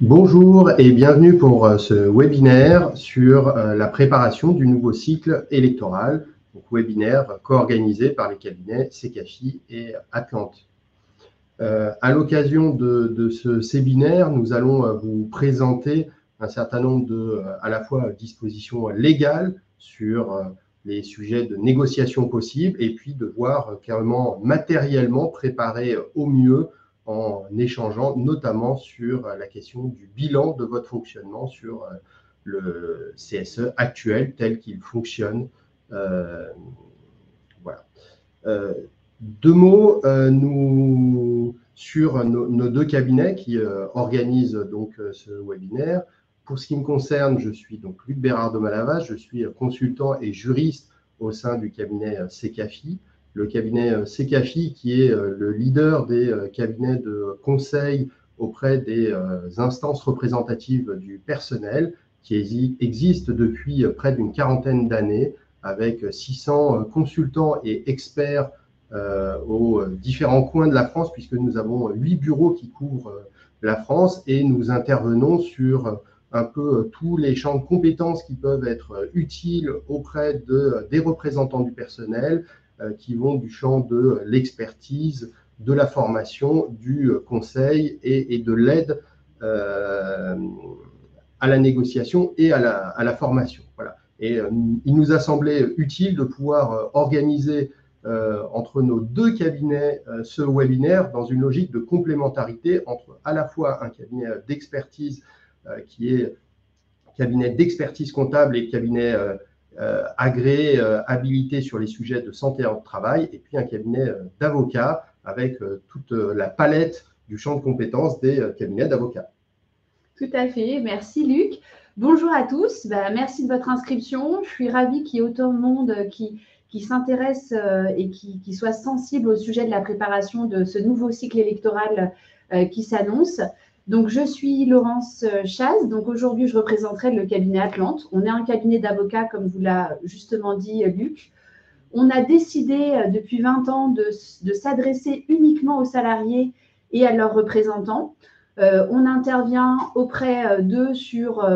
Bonjour et bienvenue pour ce webinaire sur la préparation du nouveau cycle électoral, donc webinaire co-organisé par les cabinets Secafi et Atlante. À l'occasion de ce séminaire, nous allons vous présenter un certain nombre de, à la fois, dispositions légales sur les sujets de négociation possibles et puis de voir carrément matériellement préparer au mieux en échangeant notamment sur la question du bilan de votre fonctionnement sur le CSE actuel tel qu'il fonctionne. Voilà. Deux mots sur nos deux cabinets qui organisent donc ce webinaire. Pour ce qui me concerne, je suis donc Luc Bérard de Malavas, je suis consultant et juriste au sein du cabinet Secafi. Le cabinet Secafi qui est le leader des cabinets de conseil auprès des instances représentatives du personnel qui existe depuis près d'une quarantaine d'années avec 600 consultants et experts aux différents coins de la France, puisque nous avons 8 bureaux qui couvrent la France et nous intervenons sur un peu tous les champs de compétences qui peuvent être utiles auprès des représentants du personnel, qui vont du champ de l'expertise, de la formation, du conseil et de l'aide à la négociation et à la formation. Voilà. Et il nous a semblé utile de pouvoir organiser entre nos deux cabinets ce webinaire dans une logique de complémentarité entre à la fois un cabinet d'expertise qui est cabinet d'expertise comptable et cabinet agréé, habilité sur les sujets de santé au travail, et puis un cabinet d'avocats avec toute la palette du champ de compétences des cabinets d'avocats. Tout à fait, merci Luc. Bonjour à tous, merci de votre inscription. Je suis ravie qu'il y ait autant de monde qui s'intéresse et qui soit sensible au sujet de la préparation de ce nouveau cycle électoral qui s'annonce. Donc, je suis Laurence Chaz. Donc, aujourd'hui, je représenterai le cabinet Atlante. On est un cabinet d'avocats, comme vous l'a justement dit Luc. On a décidé depuis 20 ans de s'adresser uniquement aux salariés et à leurs représentants. On intervient auprès d'eux sur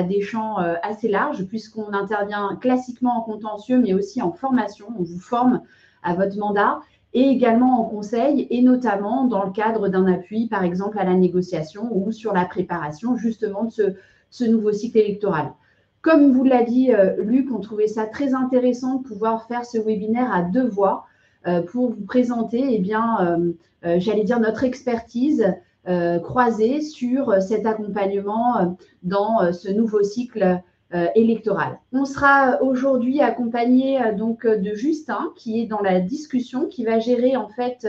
des champs assez larges, puisqu'on intervient classiquement en contentieux, mais aussi en formation. On vous forme à votre mandat et également en conseil, et notamment dans le cadre d'un appui, par exemple, à la négociation ou sur la préparation justement de ce nouveau cycle électoral. Comme vous l'a dit Luc, on trouvait ça très intéressant de pouvoir faire ce webinaire à deux voix pour vous présenter, j'allais dire, notre expertise croisée sur cet accompagnement dans ce nouveau cycle électoral. On sera aujourd'hui accompagné donc de Justin qui est dans la discussion, qui va gérer en fait,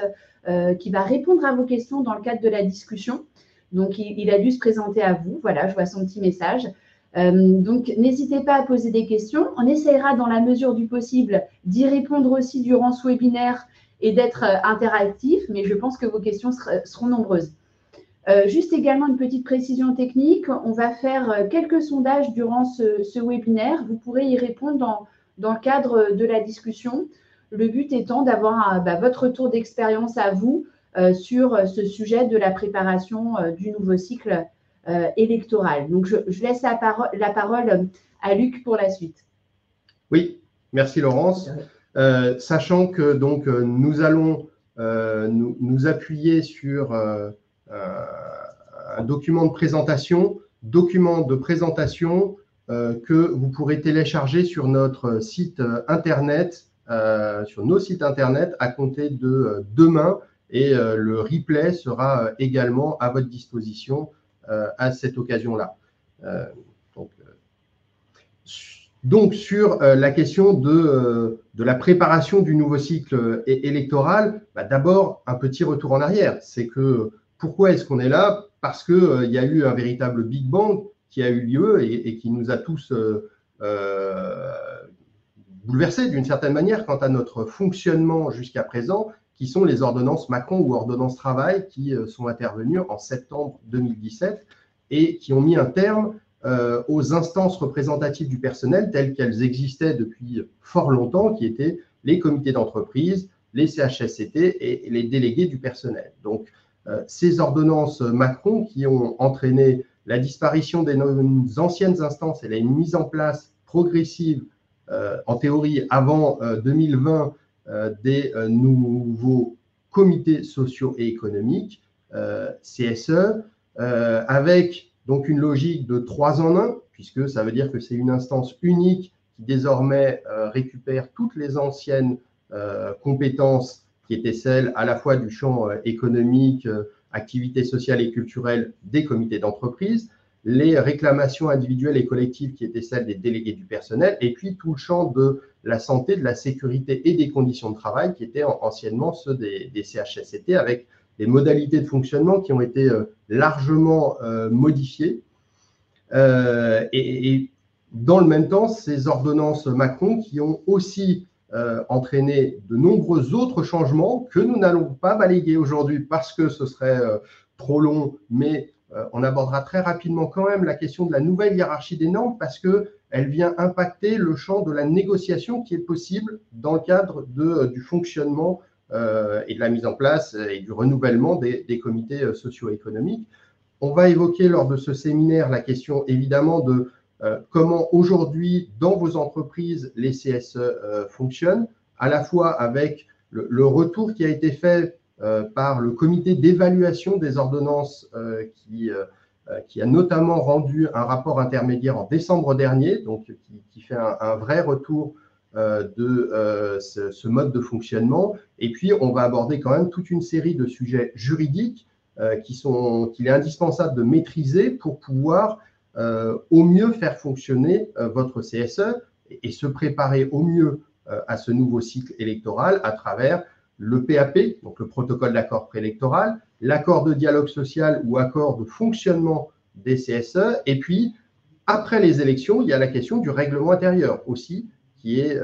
qui va répondre à vos questions dans le cadre de la discussion. Donc, il a dû se présenter à vous. Voilà, je vois son petit message. Donc, n'hésitez pas à poser des questions. On essaiera dans la mesure du possible d'y répondre aussi durant ce webinaire et d'être interactif, mais je pense que vos questions seront nombreuses. Juste également une petite précision technique, on va faire quelques sondages durant ce webinaire. Vous pourrez y répondre dans le cadre de la discussion. Le but étant d'avoir votre retour d'expérience à vous sur ce sujet de la préparation du nouveau cycle électoral. Donc, je laisse la parole à Luc pour la suite. Oui, merci Laurence. Sachant que donc, nous allons nous appuyer sur un document de présentation que vous pourrez télécharger sur notre site internet, sur nos sites internet à compter de demain, et le replay sera également à votre disposition à cette occasion-là. Donc, sur la question de la préparation du nouveau cycle électoral, d'abord, un petit retour en arrière. C'est que pourquoi est-ce qu'on est là? Parce qu'il y a eu un véritable Big Bang qui a eu lieu et qui nous a tous bouleversés d'une certaine manière quant à notre fonctionnement jusqu'à présent, qui sont les ordonnances Macron ou ordonnances travail qui sont intervenues en septembre 2017 et qui ont mis un terme aux instances représentatives du personnel telles qu'elles existaient depuis fort longtemps, qui étaient les comités d'entreprise, les CHSCT et les délégués du personnel. Donc, ces ordonnances Macron qui ont entraîné la disparition des anciennes instances et la mise en place progressive, en théorie avant 2020, des nouveaux comités sociaux et économiques, CSE, avec donc une logique de 3 en 1, puisque ça veut dire que c'est une instance unique qui désormais récupère toutes les anciennes compétences qui étaient celles à la fois du champ économique, activités sociales et culturelles des comités d'entreprise, les réclamations individuelles et collectives qui étaient celles des délégués du personnel, et puis tout le champ de la santé, de la sécurité et des conditions de travail qui étaient anciennement ceux des CHSCT, avec des modalités de fonctionnement qui ont été largement modifiées. Et dans le même temps, ces ordonnances Macron qui ont aussi entraîné de nombreux autres changements que nous n'allons pas balayer aujourd'hui parce que ce serait trop long, mais on abordera très rapidement quand même la question de la nouvelle hiérarchie des normes parce qu'elle vient impacter le champ de la négociation qui est possible dans le cadre du fonctionnement et de la mise en place et du renouvellement des comités socio-économiques. On va évoquer lors de ce séminaire la question évidemment de comment aujourd'hui dans vos entreprises les CSE fonctionnent, à la fois avec le retour qui a été fait par le comité d'évaluation des ordonnances qui a notamment rendu un rapport intermédiaire en décembre dernier, donc qui fait un vrai retour de ce mode de fonctionnement. Et puis, on va aborder quand même toute une série de sujets juridiques qu'il est indispensable de maîtriser pour pouvoir au mieux faire fonctionner votre CSE et se préparer au mieux à ce nouveau cycle électoral à travers le PAP, donc le protocole d'accord préélectoral, l'accord de dialogue social ou accord de fonctionnement des CSE, et puis après les élections, il y a la question du règlement intérieur aussi, qui est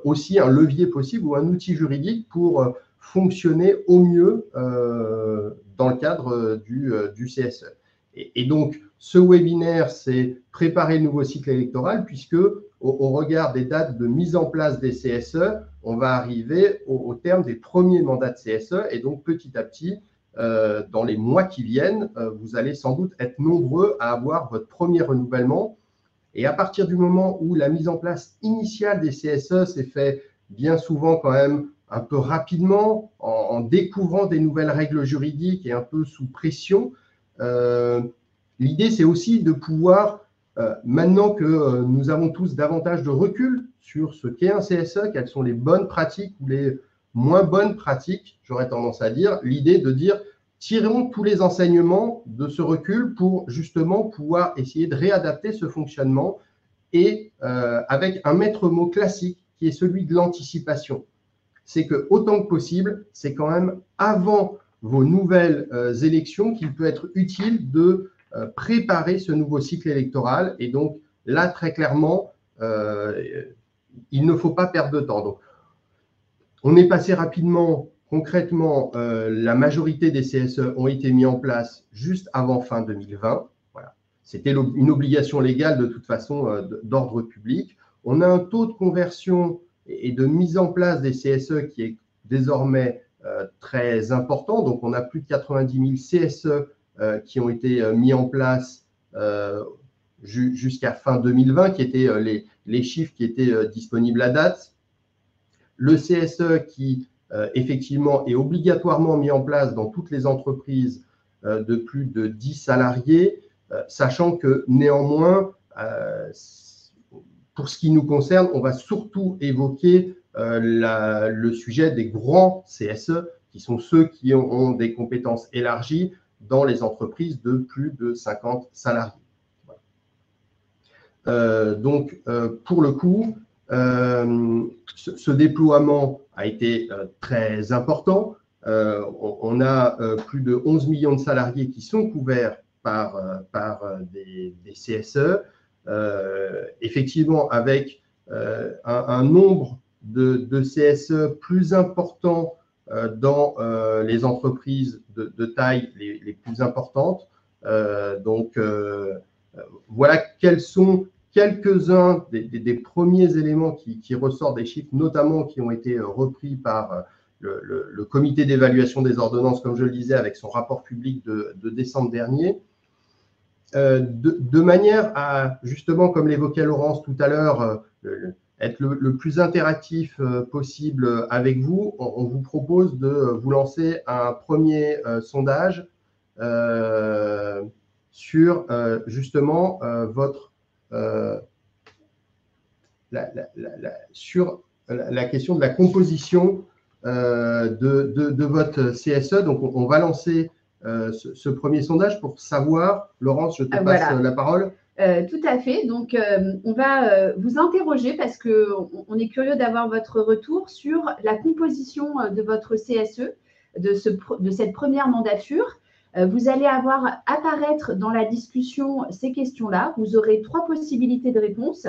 aussi un levier possible ou un outil juridique pour fonctionner au mieux dans le cadre du CSE. Et donc, ce webinaire, c'est préparer le nouveau cycle électoral, puisque au regard des dates de mise en place des CSE, on va arriver au terme des premiers mandats de CSE, et donc petit à petit, dans les mois qui viennent, vous allez sans doute être nombreux à avoir votre premier renouvellement. Et à partir du moment où la mise en place initiale des CSE s'est faite bien souvent quand même un peu rapidement, en découvrant des nouvelles règles juridiques et un peu sous pression, l'idée, c'est aussi de pouvoir, maintenant que nous avons tous davantage de recul sur ce qu'est un CSE, quelles sont les bonnes pratiques ou les moins bonnes pratiques, j'aurais tendance à dire, l'idée de dire, tirons tous les enseignements de ce recul pour justement pouvoir essayer de réadapter ce fonctionnement et avec un maître mot classique qui est celui de l'anticipation. C'est que autant que possible, c'est quand même avant vos nouvelles élections qu'il peut être utile de préparer ce nouveau cycle électoral. Et donc là, très clairement, il ne faut pas perdre de temps. Donc, on est passé rapidement, concrètement, la majorité des CSE ont été mis en place juste avant fin 2020. Voilà. C'était une obligation légale de toute façon d'ordre public. On a un taux de conversion et de mise en place des CSE qui est désormais très important. Donc, on a plus de 90 000 CSE qui ont été mis en place jusqu'à fin 2020, qui étaient les chiffres qui étaient disponibles à date. Le CSE qui, effectivement, est obligatoirement mis en place dans toutes les entreprises de plus de 10 salariés, sachant que néanmoins, pour ce qui nous concerne, on va surtout évoquer le sujet des grands CSE, qui sont ceux qui ont des compétences élargies dans les entreprises de plus de 50 salariés. Voilà. Donc, pour le coup, ce déploiement a été très important. On a plus de 11 millions de salariés qui sont couverts par des CSE. Effectivement, avec un nombre de CSE plus important dans les entreprises de taille les plus importantes. Donc, voilà quels sont quelques-uns des premiers éléments qui ressortent des chiffres, notamment qui ont été repris par le comité d'évaluation des ordonnances, comme je le disais, avec son rapport public de décembre dernier. de manière à, justement, comme l'évoquait Laurence tout à l'heure, être le plus interactif possible avec vous, on vous propose de vous lancer un premier sondage sur justement sur la question de la composition de votre CSE. Donc, on va lancer ce premier sondage pour savoir, Laurence, je te passe la parole. Tout à fait. Donc, on va vous interroger parce qu'on est curieux d'avoir votre retour sur la composition de votre CSE, de cette première mandature. Vous allez avoir apparaître dans la discussion ces questions-là. Vous aurez 3 possibilités de réponse.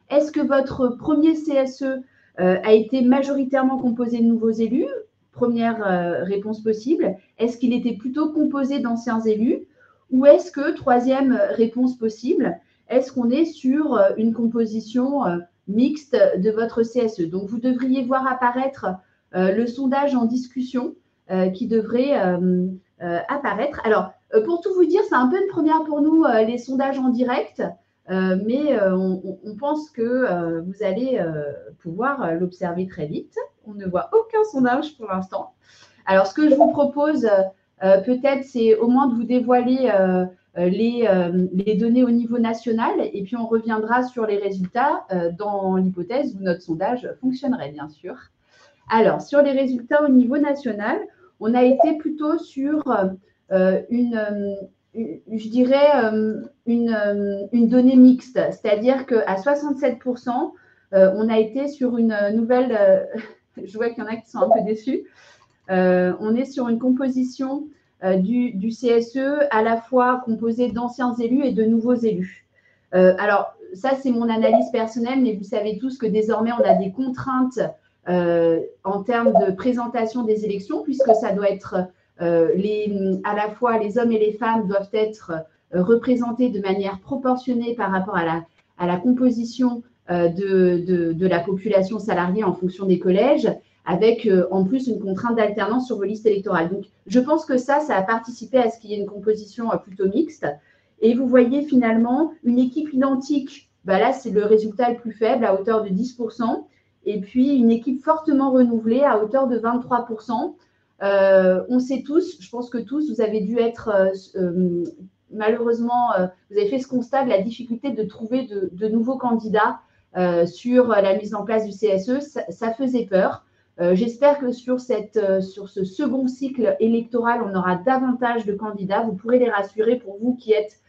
Est-ce que votre premier CSE a été majoritairement composé de nouveaux élus? Première réponse possible. Est-ce qu'il était plutôt composé d'anciens élus? Ou est-ce que, troisième réponse possible, est-ce qu'on est sur une composition mixte de votre CSE? Donc, vous devriez voir apparaître le sondage en discussion qui devrait apparaître. Alors, pour tout vous dire, c'est un peu une première pour nous, les sondages en direct, mais on pense que vous allez pouvoir l'observer très vite. On ne voit aucun sondage pour l'instant. Alors, ce que je vous propose, peut-être, c'est au moins de vous dévoiler les données au niveau national et puis on reviendra sur les résultats dans l'hypothèse où notre sondage fonctionnerait, bien sûr. Alors, sur les résultats au niveau national, on a été plutôt sur je dirais, une donnée mixte, c'est-à-dire qu'à 67%, on a été sur une nouvelle, je vois qu'il y en a qui sont un peu déçus, on est sur une composition du CSE à la fois composée d'anciens élus et de nouveaux élus. Alors, ça, c'est mon analyse personnelle, mais vous savez tous que désormais, on a des contraintes en termes de présentation des élections, puisque ça doit être à la fois les hommes et les femmes doivent être représentés de manière proportionnée par rapport à la composition de la population salariée en fonction des collèges, avec en plus une contrainte d'alternance sur vos listes électorales. Donc, je pense que ça a participé à ce qu'il y ait une composition plutôt mixte. Et vous voyez finalement une équipe identique. Là, c'est le résultat le plus faible à hauteur de 10%. Et puis, une équipe fortement renouvelée à hauteur de 23%. On sait tous, je pense que tous, vous avez dû être malheureusement, vous avez fait ce constat de la difficulté de trouver de nouveaux candidats sur la mise en place du CSE. Ça faisait peur. J'espère que sur ce second cycle électoral, on aura davantage de candidats. Vous pourrez les rassurer pour vous qui êtes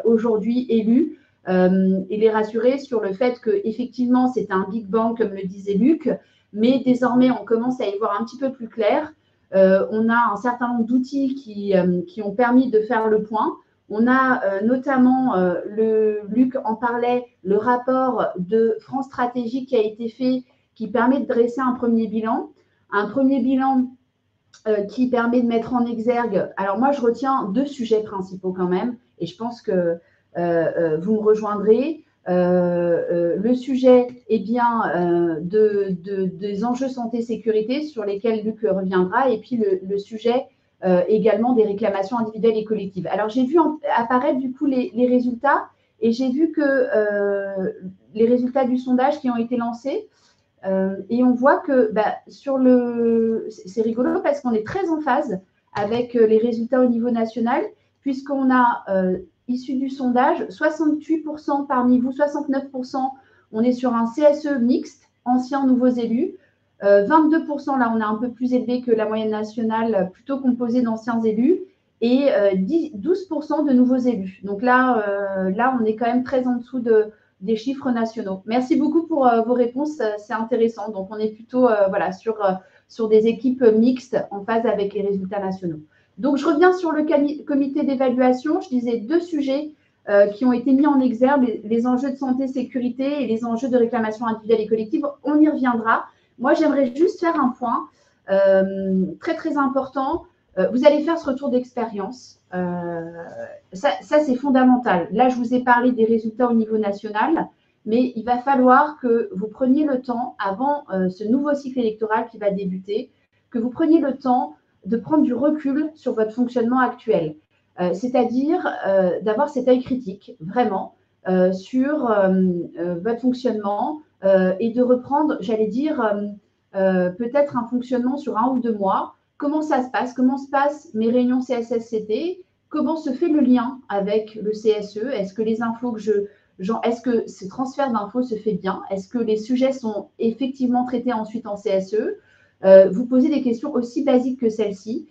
aujourd'hui élus et les rassurer sur le fait qu'effectivement, c'est un Big Bang, comme le disait Luc, mais désormais, on commence à y voir un petit peu plus clair. On a un certain nombre d'outils qui ont permis de faire le point. On a notamment, Luc en parlait, le rapport de France Stratégie qui a été fait, qui permet de dresser un premier bilan qui permet de mettre en exergue. Alors moi, je retiens 2 sujets principaux quand même, et je pense que vous me rejoindrez. Le sujet est bien des enjeux santé-sécurité sur lesquels Luc reviendra, et puis le sujet également des réclamations individuelles et collectives. Alors, j'ai vu apparaître du coup les résultats, et j'ai vu que les résultats du sondage qui ont été lancés, et on voit que c'est rigolo parce qu'on est très en phase avec les résultats au niveau national, puisqu'on a issu du sondage, 68% parmi vous, 69%, on est sur un CSE mixte, anciens, nouveaux élus. 22%, là, on est un peu plus élevé que la moyenne nationale, plutôt composée d'anciens élus, et 12% de nouveaux élus. Donc là, on est quand même très en dessous des chiffres nationaux. Merci beaucoup pour vos réponses, c'est intéressant. Donc, on est plutôt sur des équipes mixtes en phase avec les résultats nationaux. Donc, je reviens sur le comité d'évaluation. Je disais 2 sujets qui ont été mis en exergue, les enjeux de santé, sécurité et les enjeux de réclamation individuelle et collective. On y reviendra. Moi, j'aimerais juste faire un point très, très important. Vous allez faire ce retour d'expérience. Ça c'est fondamental. Là, je vous ai parlé des résultats au niveau national, mais il va falloir que vous preniez le temps, avant ce nouveau cycle électoral qui va débuter, que vous preniez le temps de prendre du recul sur votre fonctionnement actuel. c'est-à-dire d'avoir cet œil critique, vraiment, sur votre fonctionnement et de reprendre, j'allais dire, peut-être un fonctionnement sur 1 ou 2 mois. Comment ça se passe? Comment se passent mes réunions CSSCT? Comment se fait le lien avec le CSE? Est-ce que les infos que est-ce que ce transfert d'infos se fait bien? Est-ce que les sujets sont effectivement traités ensuite en CSE? Vous posez des questions aussi basiques que celles-ci.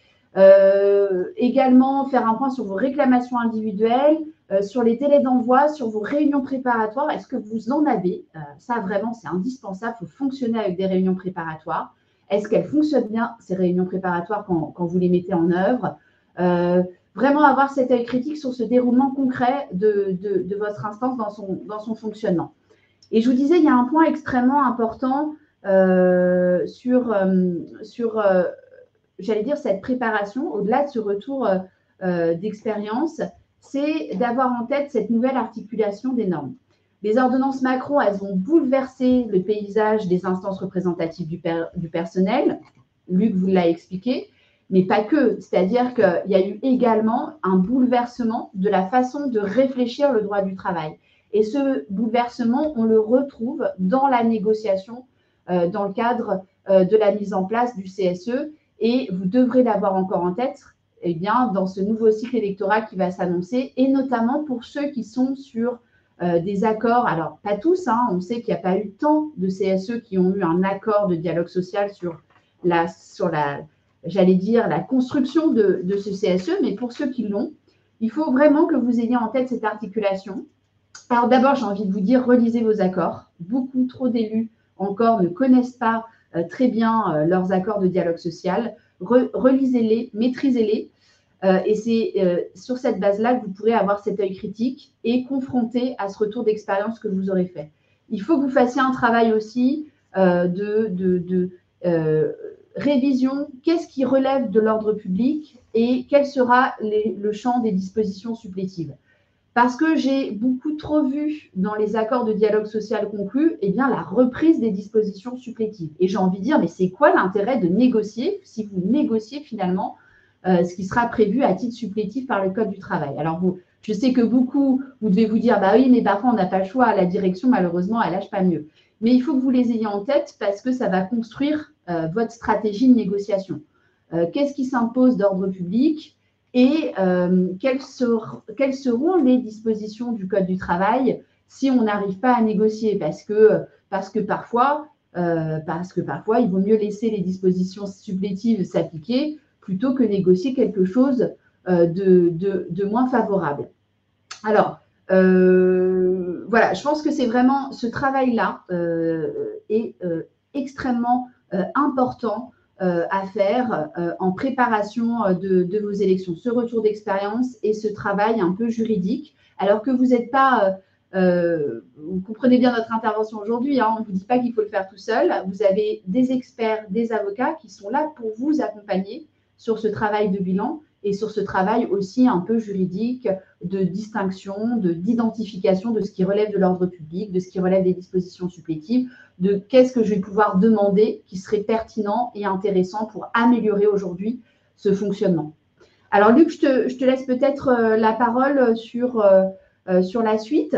Également, faire un point sur vos réclamations individuelles, sur les délais d'envoi, sur vos réunions préparatoires. Est-ce que vous en avez? Ça, vraiment, c'est indispensable. Il faut fonctionner avec des réunions préparatoires. Est-ce qu'elles fonctionnent bien, ces réunions préparatoires, quand vous les mettez en œuvre? Vraiment avoir cet œil critique sur ce déroulement concret de votre instance dans son fonctionnement. Et je vous disais, il y a un point extrêmement important sur j'allais dire, cette préparation, au-delà de ce retour d'expérience, c'est d'avoir en tête cette nouvelle articulation des normes. Les ordonnances Macron, elles ont bouleversé le paysage des instances représentatives du personnel. Luc vous l'a expliqué, mais pas que. C'est-à-dire qu'il y a eu également un bouleversement de la façon de réfléchir le droit du travail. Et ce bouleversement, on le retrouve dans la négociation, dans le cadre de la mise en place du CSE. Et vous devrez l'avoir encore en tête dans ce nouveau cycle électoral qui va s'annoncer, et notamment pour ceux qui sont sur des accords, alors pas tous, on sait qu'il n'y a pas eu tant de CSE qui ont eu un accord de dialogue social sur j'allais dire, la construction de ce CSE, mais pour ceux qui l'ont, il faut vraiment que vous ayez en tête cette articulation. Alors d'abord, j'ai envie de vous dire, relisez vos accords. Beaucoup trop d'élus encore ne connaissent pas très bien leurs accords de dialogue social. Relisez-les, maîtrisez-les. Et c'est sur cette base-là que vous pourrez avoir cet œil critique et confronté à ce retour d'expérience que vous aurez fait. Il faut que vous fassiez un travail aussi de révision. Qu'est-ce qui relève de l'ordre public et quel sera le champ des dispositions supplétives? Parce que j'ai beaucoup trop vu dans les accords de dialogue social conclus, la reprise des dispositions supplétives. Et j'ai envie de dire, mais c'est quoi l'intérêt de négocier si vous négociez finalement ce qui sera prévu à titre supplétif par le Code du travail? Alors, je sais que beaucoup, vous devez vous dire, bah oui, mais parfois on n'a pas le choix, la direction, malheureusement, elle lâche pas mieux. Mais il faut que vous les ayez en tête parce que ça va construire votre stratégie de négociation. Qu'est-ce qui s'impose d'ordre public? Et quelles seront les dispositions du Code du travail si on n'arrive pas à négocier? Parce que parfois, il vaut mieux laisser les dispositions supplétives s'appliquer plutôt que négocier quelque chose de moins favorable. Alors, voilà, je pense que c'est vraiment ce travail-là est extrêmement important à faire en préparation de vos élections, ce retour d'expérience et ce travail un peu juridique, alors que vous n'êtes pas, vous comprenez bien notre intervention aujourd'hui, on ne vous dit pas qu'il faut le faire tout seul, vous avez des experts, des avocats qui sont là pour vous accompagner sur ce travail de bilan et sur ce travail aussi un peu juridique de distinction, d'identification de ce qui relève de l'ordre public, de ce qui relève des dispositions supplétives, de qu'est-ce que je vais pouvoir demander qui serait pertinent et intéressant pour améliorer aujourd'hui ce fonctionnement. Alors Luc, je te laisse peut-être la parole sur la suite,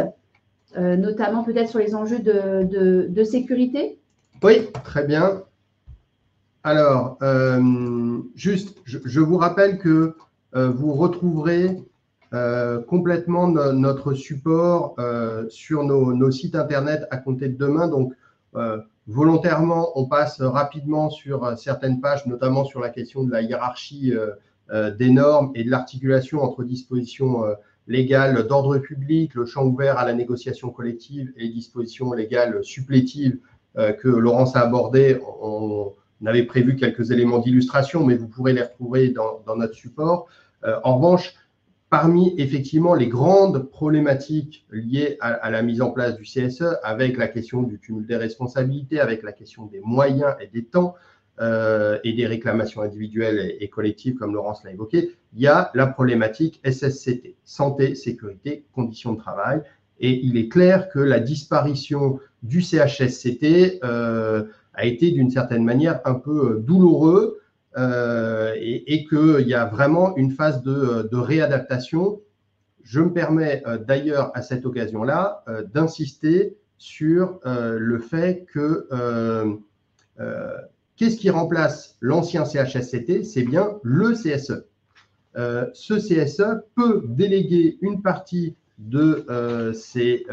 notamment peut-être sur les enjeux de sécurité. Oui, très bien. Alors, juste, je vous rappelle que vous retrouverez complètement notre support sur nos sites internet à compter de demain. Donc, volontairement, on passe rapidement sur certaines pages, notamment sur la question de la hiérarchie des normes et de l'articulation entre dispositions légales d'ordre public, le champ ouvert à la négociation collective et les dispositions légales supplétives que Laurence a abordées. On avait prévu quelques éléments d'illustration, mais vous pourrez les retrouver dans notre support. En revanche, parmi effectivement les grandes problématiques liées à la mise en place du CSE, avec la question du cumul des responsabilités, avec la question des moyens et des temps et des réclamations individuelles et collectives, comme Laurence l'a évoqué, il y a la problématique SSCT, santé, sécurité, conditions de travail. Et il est clair que la disparition du CHSCT a été d'une certaine manière un peu douloureux et qu'il y a vraiment une phase de réadaptation. Je me permets d'ailleurs à cette occasion-là d'insister sur le fait que qu'est-ce qui remplace l'ancien CHSCT? C'est bien le CSE. Ce CSE peut déléguer une partie de ses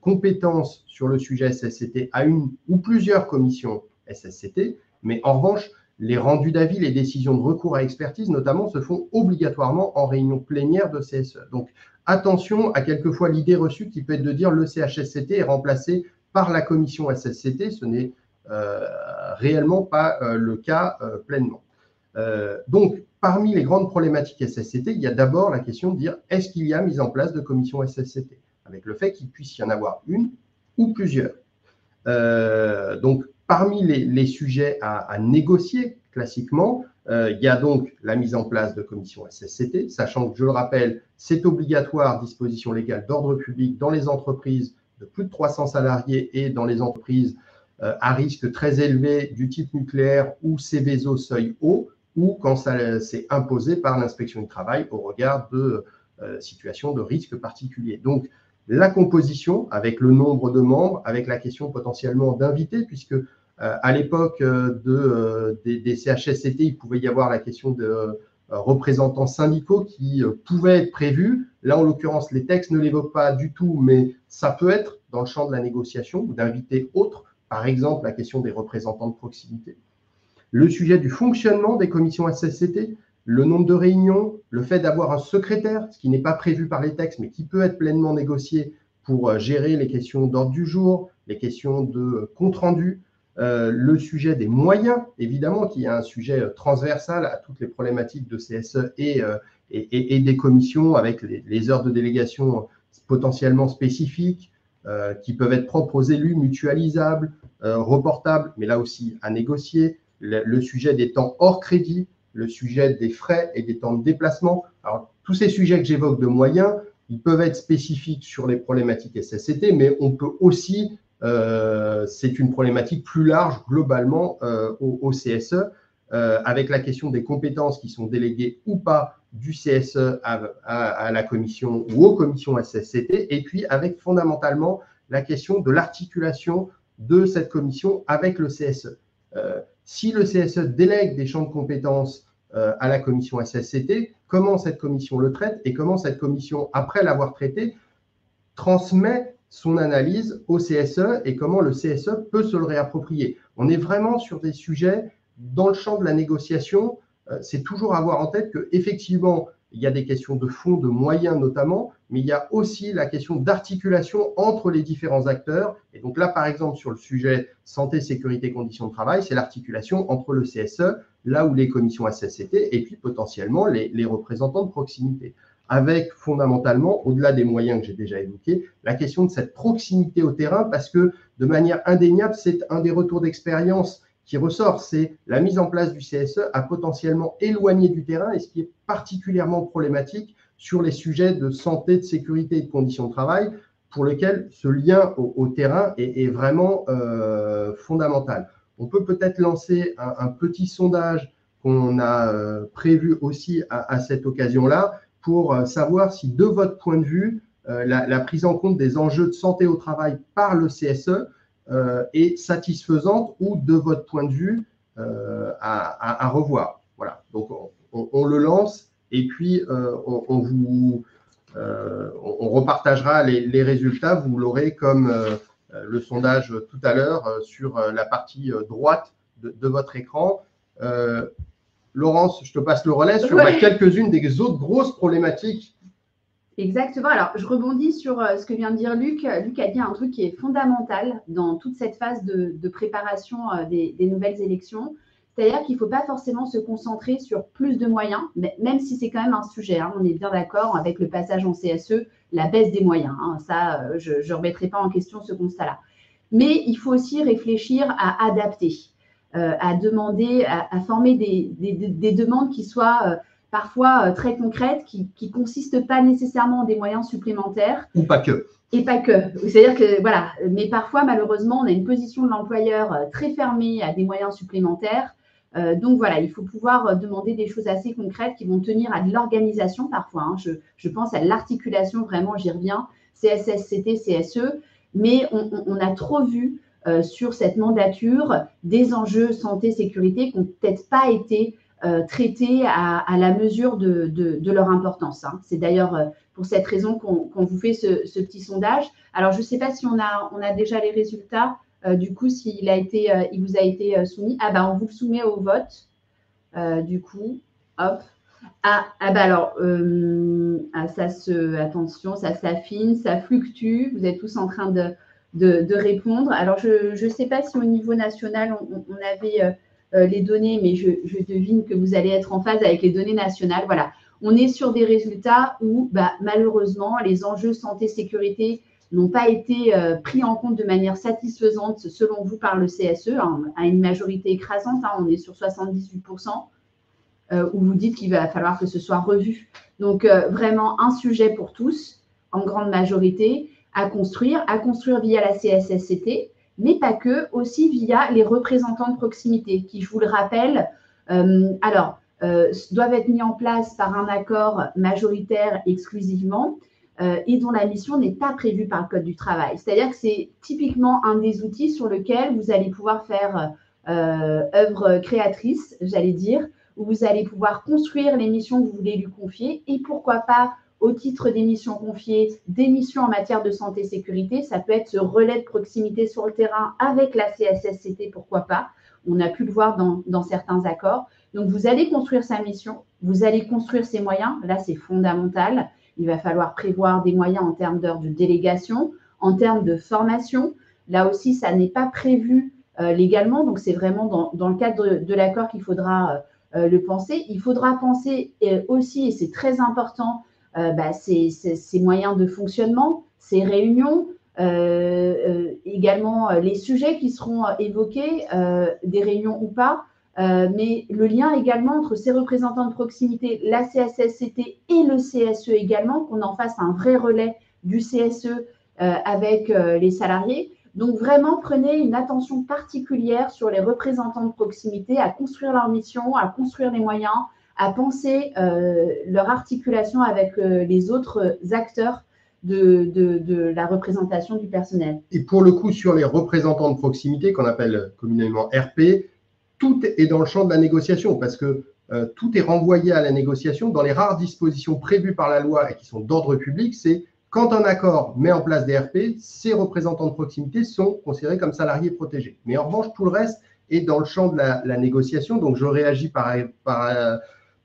compétences sur le sujet SSCT à une ou plusieurs commissions SSCT, mais en revanche, les rendus d'avis, les décisions de recours à expertise, notamment, se font obligatoirement en réunion plénière de CSE. Donc, attention à quelquefois l'idée reçue qui peut être de dire le CHSCT est remplacé par la commission SSCT. Ce n'est réellement pas le cas pleinement. Donc, parmi les grandes problématiques SSCT, il y a d'abord la question de dire est-ce qu'il y a mise en place de commissions SSCT, avec le fait qu'il puisse y en avoir une ou plusieurs. Donc, parmi les sujets à négocier classiquement, il y a donc la mise en place de commissions SSCT, sachant que, je le rappelle, c'est obligatoire, disposition légale d'ordre public dans les entreprises de plus de 300 salariés et dans les entreprises à risque très élevé du type nucléaire ou Céveso seuil haut, ou quand ça s'est imposé par l'inspection du travail au regard de situations de risque particuliers. Donc, la composition avec le nombre de membres, avec la question potentiellement d'invités, puisque à l'époque des CHSCT, il pouvait y avoir la question de représentants syndicaux qui pouvaient être prévus. Là, en l'occurrence, les textes ne l'évoquent pas du tout, mais ça peut être dans le champ de la négociation ou d'invités autres, par exemple la question des représentants de proximité. Le sujet du fonctionnement des commissions SSCT, le nombre de réunions, le fait d'avoir un secrétaire, ce qui n'est pas prévu par les textes, mais qui peut être pleinement négocié pour gérer les questions d'ordre du jour, les questions de compte-rendu, le sujet des moyens, évidemment, qui est un sujet transversal à toutes les problématiques de CSE et des commissions, avec les heures de délégation potentiellement spécifiques, qui peuvent être propres aux élus, mutualisables, reportables, mais là aussi à négocier, le sujet des temps hors crédit, le sujet des frais et des temps de déplacement. Alors, tous ces sujets que j'évoque de moyens, ils peuvent être spécifiques sur les problématiques SSCT, mais on peut aussi, c'est une problématique plus large globalement au CSE, avec la question des compétences qui sont déléguées ou pas du CSE à la commission ou aux commissions SSCT, et puis avec fondamentalement la question de l'articulation de cette commission avec le CSE. Si le CSE délègue des champs de compétences à la commission SSCT, comment cette commission le traite et comment cette commission, après l'avoir traité, transmet son analyse au CSE et comment le CSE peut se le réapproprier. On est vraiment sur des sujets dans le champ de la négociation. C'est toujours avoir en tête qu'effectivement, il y a des questions de fond, de moyens notamment, mais il y a aussi la question d'articulation entre les différents acteurs. Et donc là, par exemple, sur le sujet santé, sécurité, conditions de travail, c'est l'articulation entre le CSE, là où les commissions SSCT, et puis potentiellement les représentants de proximité. Avec fondamentalement, au-delà des moyens que j'ai déjà évoqués, la question de cette proximité au terrain, parce que de manière indéniable, c'est un des retours d'expérience qui ressort, c'est la mise en place du CSE a potentiellement éloigné du terrain, et ce qui est particulièrement problématique sur les sujets de santé, de sécurité et de conditions de travail, pour lesquels ce lien au terrain est vraiment fondamental. On peut peut-être lancer un petit sondage qu'on a prévu aussi à cette occasion-là, pour savoir si, de votre point de vue, la prise en compte des enjeux de santé au travail par le CSE est satisfaisante ou, de votre point de vue, à revoir. Voilà, donc on le lance et puis on repartagera les résultats. Vous l'aurez comme le sondage tout à l'heure sur la partie droite de votre écran. Laurence, je te passe le relais sur quelques-unes des autres grosses problématiques. Exactement. Alors, je rebondis sur ce que vient de dire Luc. Luc a dit un truc qui est fondamental dans toute cette phase de préparation des nouvelles élections. C'est-à-dire qu'il ne faut pas forcément se concentrer sur plus de moyens, mais même si c'est quand même un sujet, hein, on est bien d'accord avec le passage en CSE, la baisse des moyens. Hein, ça, je ne remettrai pas en question ce constat-là. Mais il faut aussi réfléchir à adapter. À demander, à former des demandes qui soient parfois très concrètes, qui ne consistent pas nécessairement en des moyens supplémentaires. Ou pas que. Et pas que. C'est-à-dire que, voilà, mais parfois, malheureusement, on a une position de l'employeur très fermée à des moyens supplémentaires. Donc voilà, il faut pouvoir demander des choses assez concrètes qui vont tenir à de l'organisation parfois. Hein. Je pense à l'articulation, vraiment, j'y reviens, CSS, CT, CSE, mais on a trop vu sur cette mandature des enjeux santé-sécurité qui n'ont peut-être pas été traités à la mesure de leur importance. Hein. C'est d'ailleurs pour cette raison qu'on vous fait ce petit sondage. Alors, je ne sais pas si on a déjà les résultats. Du coup, s'il il vous a été soumis, on vous le soumet au vote. Du coup, hop. Alors, attention, ça s'affine, ça fluctue. Vous êtes tous en train de répondre. Alors, je ne sais pas si au niveau national, on avait les données, mais je devine que vous allez être en phase avec les données nationales. Voilà, on est sur des résultats où, malheureusement, les enjeux santé-sécurité n'ont pas été pris en compte de manière satisfaisante, selon vous, par le CSE, hein, à une majorité écrasante. Hein, on est sur 78%, où vous dites qu'il va falloir que ce soit revu. Donc, vraiment, un sujet pour tous, en grande majorité, à construire via la CSSCT, mais pas que, aussi via les représentants de proximité, qui, je vous le rappelle, doivent être mis en place par un accord majoritaire exclusivement, et dont la mission n'est pas prévue par le Code du travail. C'est-à-dire que c'est typiquement un des outils sur lequel vous allez pouvoir faire œuvre créatrice, j'allais dire, où vous allez pouvoir construire les missions que vous voulez lui confier et pourquoi pas, au titre des missions confiées, des missions en matière de santé-sécurité. Ça peut être ce relais de proximité sur le terrain avec la CSSCT, pourquoi pas. On a pu le voir dans certains accords. Donc, vous allez construire sa mission, vous allez construire ses moyens. Là, c'est fondamental. Il va falloir prévoir des moyens en termes d'heures de délégation, en termes de formation. Là aussi, ça n'est pas prévu légalement. Donc, c'est vraiment dans le cadre de l'accord qu'il faudra le penser. Il faudra penser aussi, et c'est très important, ces moyens de fonctionnement, ces réunions, également les sujets qui seront évoqués, des réunions ou pas, mais le lien également entre ces représentants de proximité, la CSSCT et le CSE également, qu'on en fasse un vrai relais du CSE avec les salariés. Donc, vraiment, prenez une attention particulière sur les représentants de proximité à construire leur mission, à construire les moyens, à penser leur articulation avec les autres acteurs de la représentation du personnel. Et pour le coup, sur les représentants de proximité, qu'on appelle communément RP, tout est dans le champ de la négociation parce que tout est renvoyé à la négociation. Dans les rares dispositions prévues par la loi et qui sont d'ordre public, c'est quand un accord met en place des RP, ces représentants de proximité sont considérés comme salariés protégés. Mais en revanche, tout le reste est dans le champ de la négociation. Donc, je réagis par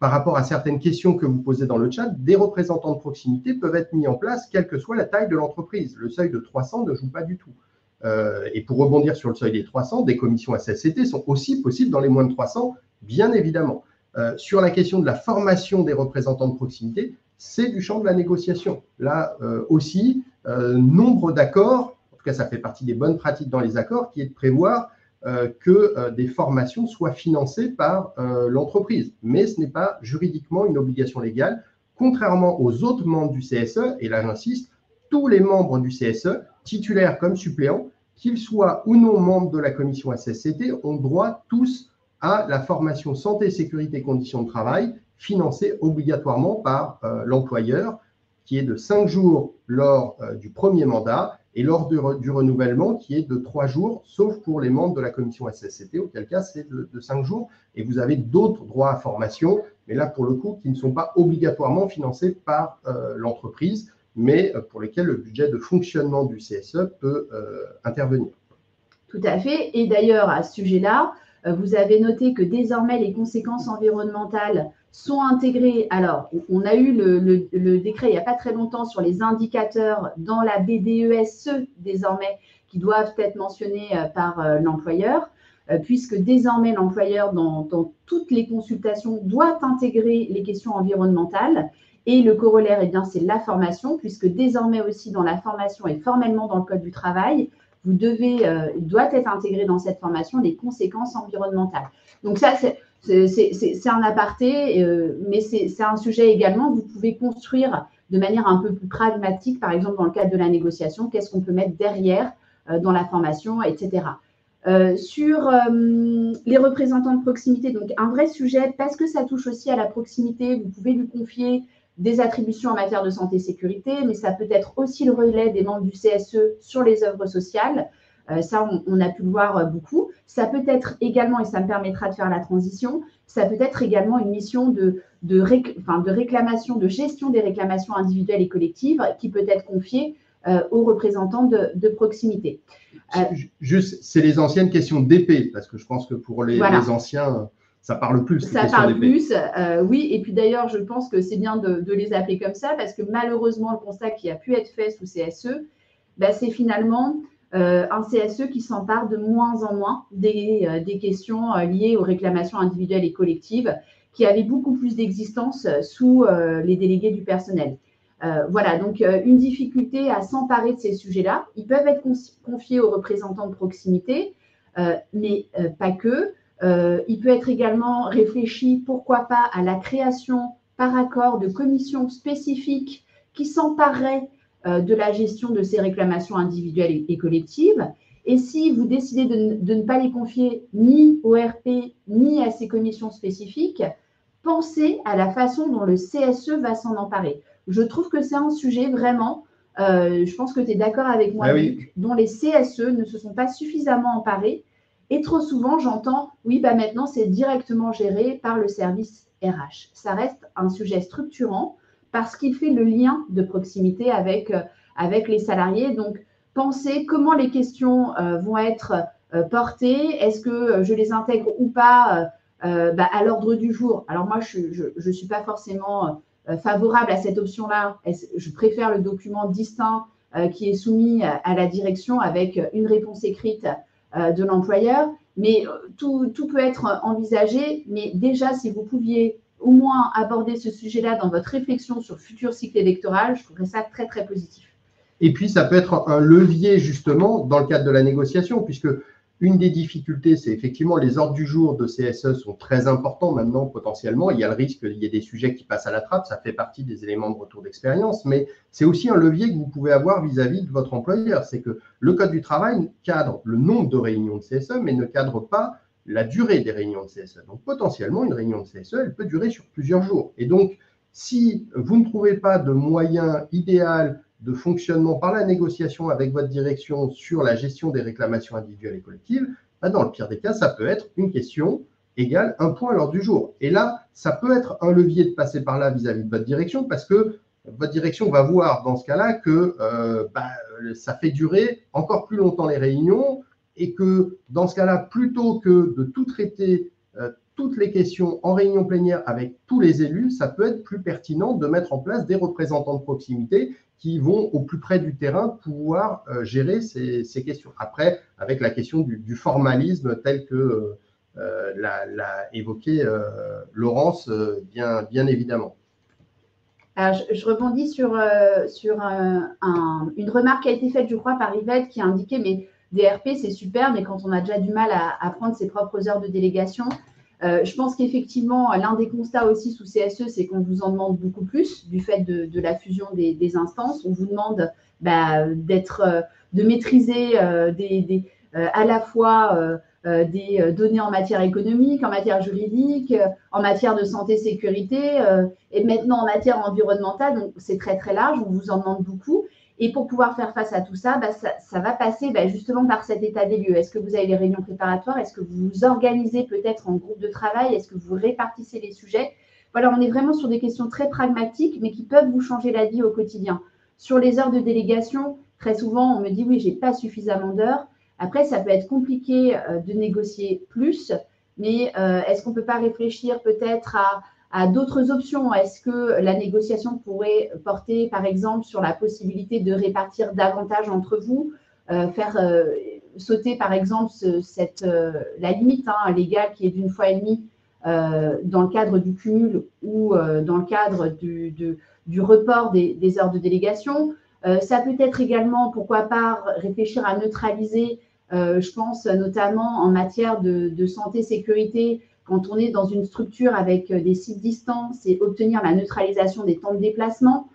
rapport à certaines questions que vous posez dans le chat. Des représentants de proximité peuvent être mis en place, quelle que soit la taille de l'entreprise. Le seuil de 300 ne joue pas du tout. Et pour rebondir sur le seuil des 300, des commissions SSCT sont aussi possibles dans les moins de 300, bien évidemment. Sur la question de la formation des représentants de proximité, c'est du champ de la négociation. Là aussi, nombre d'accords, en tout cas ça fait partie des bonnes pratiques dans les accords, qui est de prévoir que des formations soient financées par l'entreprise. Mais ce n'est pas juridiquement une obligation légale, contrairement aux autres membres du CSE, et là j'insiste, tous les membres du CSE, titulaires comme suppléants, qu'ils soient ou non membres de la commission SSCT, ont droit tous à la formation santé, sécurité, conditions de travail, financée obligatoirement par l'employeur, qui est de 5 jours lors du premier mandat et lors du renouvellement, qui est de 3 jours, sauf pour les membres de la commission SSCT, auquel cas c'est de 5 jours. Et vous avez d'autres droits à formation, mais là, pour le coup, qui ne sont pas obligatoirement financés par l'entreprise, mais pour lesquels le budget de fonctionnement du CSE peut intervenir. Tout à fait. Et d'ailleurs, à ce sujet-là, vous avez noté que désormais, les conséquences environnementales sont intégrées. Alors, on a eu le décret il n'y a pas très longtemps sur les indicateurs dans la BDESE, désormais, qui doivent être mentionnés par l'employeur, puisque désormais, l'employeur, dans toutes les consultations, doit intégrer les questions environnementales. Et le corollaire, eh bien, c'est la formation, puisque désormais aussi dans la formation et formellement dans le Code du travail, il doit être intégré dans cette formation les conséquences environnementales. Donc ça, c'est un aparté, mais c'est un sujet également que vous pouvez construire de manière un peu plus pragmatique, par exemple dans le cadre de la négociation, qu'est-ce qu'on peut mettre derrière dans la formation, etc. Sur les représentants de proximité, donc un vrai sujet parce que ça touche aussi à la proximité. Vous pouvez lui confier des attributions en matière de santé et sécurité, mais ça peut être aussi le relais des membres du CSE sur les œuvres sociales. Ça, on a pu le voir beaucoup. Ça peut être également, et ça me permettra de faire la transition, ça peut être également une mission de réclamation, de gestion des réclamations individuelles et collectives qui peut être confiée aux représentants de proximité. Juste, c'est les anciennes questions d'épée, parce que je pense que pour les anciens, ça parle plus. Ça parle plus, oui. Et puis d'ailleurs, je pense que c'est bien de les appeler comme ça, parce que malheureusement, le constat qui a pu être fait sous CSE, c'est finalement un CSE qui s'empare de moins en moins des questions liées aux réclamations individuelles et collectives, qui avaient beaucoup plus d'existence sous les délégués du personnel. Voilà, donc une difficulté à s'emparer de ces sujets-là. Ils peuvent être confiés aux représentants de proximité, mais pas que. Il peut être également réfléchi, pourquoi pas, à la création par accord de commissions spécifiques qui s'empareraient de la gestion de ces réclamations individuelles et collectives. Et si vous décidez de ne pas les confier ni au RP ni à ces commissions spécifiques, pensez à la façon dont le CSE va s'en emparer. Je trouve que c'est un sujet vraiment, je pense que tu es d'accord avec moi, Luc, dont les CSE ne se sont pas suffisamment emparés. Et trop souvent, j'entends, oui, maintenant, c'est directement géré par le service RH. Ça reste un sujet structurant parce qu'il fait le lien de proximité avec les salariés. Donc, pensez comment les questions vont être portées. Est-ce que je les intègre ou pas à l'ordre du jour? Alors, moi, je ne suis pas forcément favorable à cette option-là. Je préfère le document distinct qui est soumis à la direction avec une réponse écrite de l'employeur, mais tout peut être envisagé. Mais déjà, si vous pouviez au moins aborder ce sujet-là dans votre réflexion sur le futur cycle électoral, je trouverais ça très, très positif. Et puis, ça peut être un levier, justement, dans le cadre de la négociation, puisque une des difficultés, c'est effectivement les ordres du jour de CSE sont très importants maintenant, potentiellement. Il y a le risque qu'il y ait des sujets qui passent à la trappe. Ça fait partie des éléments de retour d'expérience, mais c'est aussi un levier que vous pouvez avoir vis-à-vis de votre employeur. C'est que le Code du travail cadre le nombre de réunions de CSE, mais ne cadre pas la durée des réunions de CSE. Donc, potentiellement, une réunion de CSE, elle peut durer sur plusieurs jours. Et donc, si vous ne trouvez pas de moyen idéal de fonctionnement par la négociation avec votre direction sur la gestion des réclamations individuelles et collectives, dans le pire des cas, ça peut être une question égale un point à l'ordre du jour. Et là, ça peut être un levier de passer par là vis-à-vis de votre direction, parce que votre direction va voir dans ce cas-là que ça fait durer encore plus longtemps les réunions, et que dans ce cas-là, plutôt que de tout traiter toutes les questions en réunion plénière avec tous les élus, ça peut être plus pertinent de mettre en place des représentants de proximité qui vont au plus près du terrain pouvoir gérer ces questions. Après, avec la question du formalisme tel que l'a évoqué Laurence, bien évidemment. Alors, je rebondis sur une remarque qui a été faite, je crois, par Yvette, qui a indiqué, mais DRP, c'est super, mais quand on a déjà du mal à prendre ses propres heures de délégation, je pense qu'effectivement, l'un des constats aussi sous CSE, c'est qu'on vous en demande beaucoup plus du fait de la fusion des instances. On vous demande de maîtriser à la fois des données en matière économique, en matière juridique, en matière de santé-sécurité et maintenant en matière environnementale. Donc, c'est très, très large. On vous en demande beaucoup. Et pour pouvoir faire face à tout ça, ça va passer justement par cet état des lieux. Est-ce que vous avez les réunions préparatoires? Est-ce que vous vous organisez peut-être en groupe de travail? Est-ce que vous répartissez les sujets? Voilà, on est vraiment sur des questions très pragmatiques, mais qui peuvent vous changer la vie au quotidien. Sur les heures de délégation, très souvent, on me dit « oui, je n'ai pas suffisamment d'heures ». Après, ça peut être compliqué de négocier plus, mais est-ce qu'on ne peut pas réfléchir peut-être à d'autres options? Est-ce que la négociation pourrait porter, par exemple, sur la possibilité de répartir davantage entre vous, faire sauter, par exemple, la limite légale qui est d'1,5 fois dans le cadre du cumul ou dans le cadre du report des heures de délégation? Ça peut être également, pourquoi pas, réfléchir à neutraliser, je pense notamment en matière de santé-sécurité, quand on est dans une structure avec des sites distants, c'est obtenir la neutralisation des temps de déplacement.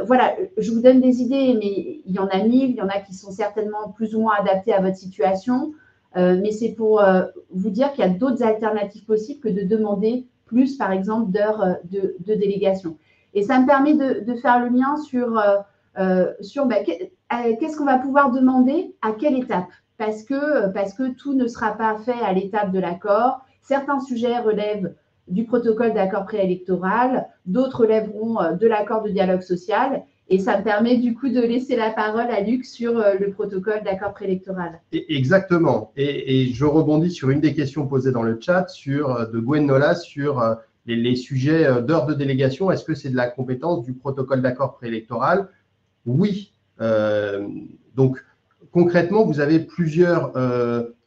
Voilà, je vous donne des idées, mais il y en a 1000, il y en a qui sont certainement plus ou moins adaptés à votre situation. mais c'est pour vous dire qu'il y a d'autres alternatives possibles que de demander plus, par exemple, d'heures de délégation. Et ça me permet de faire le lien sur qu'est-ce qu'on va pouvoir demander à quelle étape, parce que tout ne sera pas fait à l'étape de l'accord. Certains sujets relèvent du protocole d'accord préélectoral, d'autres relèveront de l'accord de dialogue social. Et ça me permet du coup de laisser la parole à Luc sur le protocole d'accord préélectoral. Exactement. Et je rebondis sur une des questions posées dans le chat de Gwen Nola sur les sujets d'heures de délégation. Est-ce que c'est de la compétence du protocole d'accord préélectoral? Oui. Donc, concrètement, vous avez plusieurs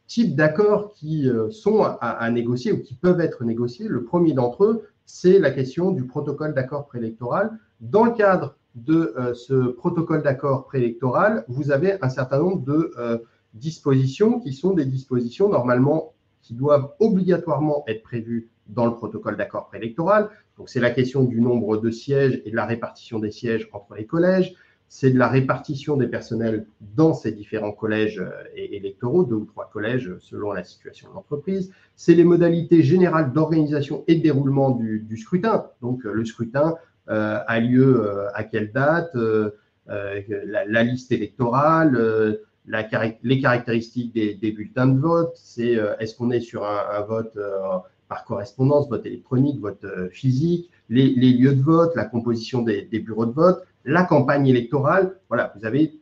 types d'accords qui sont à négocier ou qui peuvent être négociés. Le premier d'entre eux, c'est la question du protocole d'accord préélectoral. Dans le cadre de ce protocole d'accord préélectoral, vous avez un certain nombre de dispositions qui sont des dispositions normalement qui doivent obligatoirement être prévues dans le protocole d'accord préélectoral. Donc, c'est la question du nombre de sièges et de la répartition des sièges entre les collèges. C'est de la répartition des personnels dans ces différents collèges électoraux, 2 ou 3 collèges selon la situation de l'entreprise. C'est les modalités générales d'organisation et de déroulement du scrutin. Donc, le scrutin a lieu à quelle date, la liste électorale, les caractéristiques des bulletins de vote, c'est est-ce qu'on est sur un vote par correspondance, vote électronique, vote physique, les lieux de vote, la composition des bureaux de vote, la campagne électorale. Voilà, vous avez